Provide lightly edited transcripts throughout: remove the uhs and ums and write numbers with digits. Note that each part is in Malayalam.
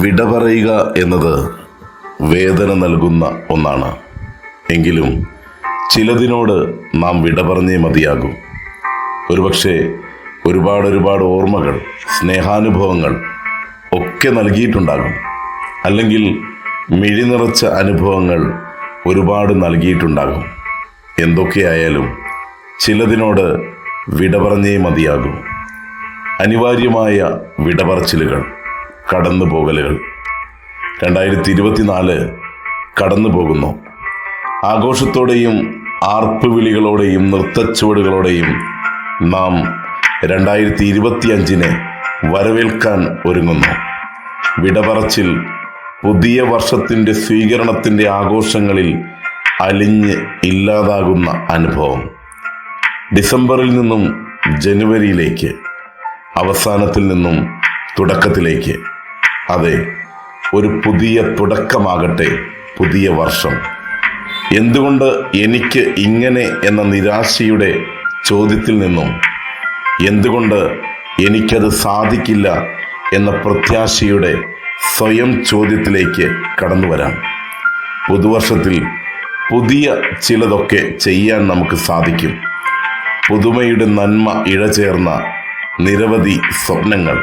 വിട പറയുക എന്നത് വേദന നൽകുന്ന ഒന്നാണ്. എങ്കിലും ചിലതിനോട് നാം വിട പറഞ്ഞേ മതിയാകൂ. ഒരുപക്ഷെ ഒരുപാട് ഓർമ്മകൾ, സ്നേഹാനുഭവങ്ങൾ ഒക്കെ നൽകിയിട്ടുണ്ടാകും. അല്ലെങ്കിൽ മിഴി നിറച്ച അനുഭവങ്ങൾ ഒരുപാട് നൽകിയിട്ടുണ്ടാകും. എന്തൊക്കെയായാലും ചിലതിനോട് വിട പറഞ്ഞേ മതിയാകൂ. അനിവാര്യമായ വിടപറച്ചിലുകൾ, കടന്നുപോകലുകൾ. 2024 കടന്നു പോകുന്നു. ആഘോഷത്തോടെയും ആർപ്പുവിളികളോടെയും നൃത്തച്ചുവടുകളോടെയും നാം 2025 വരവേൽക്കാൻ ഒരുങ്ങുന്നു. വിടപറച്ചിൽ പുതിയ വർഷത്തിൻ്റെ സ്വീകരണത്തിൻ്റെ ആഘോഷങ്ങളിൽ അലിഞ്ഞ് ഇല്ലാതാകുന്ന അനുഭവം. ഡിസംബറിൽ നിന്നും ജനുവരിയിലേക്ക്, അവസാനത്തിൽ നിന്നും തുടക്കത്തിലേക്ക്. അതെ, ഒരു പുതിയ തുടക്കമാകട്ടെ പുതിയ വർഷം. എന്തുകൊണ്ട് എനിക്ക് ഇങ്ങനെ എന്ന നിരാശയുടെ ചോദ്യത്തിൽ നിന്നും എന്തുകൊണ്ട് എനിക്കത് സാധിക്കില്ല എന്ന പ്രത്യാശയുടെ സ്വയം ചോദ്യത്തിലേക്ക് കടന്നു വരാം. പുതുവർഷത്തിൽ പുതിയ ചിലതൊക്കെ ചെയ്യാൻ നമുക്ക് സാധിക്കും. പുതുമയുടെ നന്മ ഇഴചേർന്ന നിരവധി സ്വപ്നങ്ങൾ,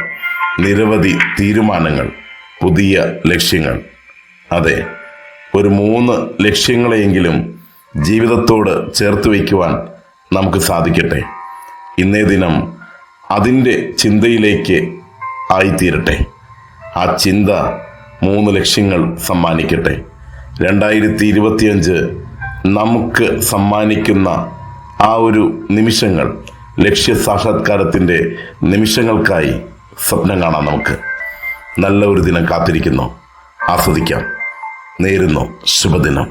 നിരവധി തീരുമാനങ്ങൾ, പുതിയ ലക്ഷ്യങ്ങൾ. അതെ, ഒരു 3 ലക്ഷ്യങ്ങളെയെങ്കിലും ജീവിതത്തോട് ചേർത്ത് വയ്ക്കുവാൻ നമുക്ക് സാധിക്കട്ടെ. ഇന്നേ ദിനം അതിൻ്റെ ചിന്തയിലേക്ക് ആയിത്തീരട്ടെ. ആ ചിന്ത 3 ലക്ഷ്യങ്ങൾ സമ്മാനിക്കട്ടെ. 2025 നമുക്ക് സമ്മാനിക്കുന്ന ആ ഒരു നിമിഷങ്ങൾ, ലക്ഷ്യസാക്ഷാത്കാരത്തിൻ്റെ നിമിഷങ്ങൾക്കായി സ്വപ്നം കാണാം. നമുക്ക് നല്ല ഒരു ദിനം കാത്തിരിക്കുന്നു. ആസ്വദിക്കാം. നേരുന്നു ശുഭദിനം.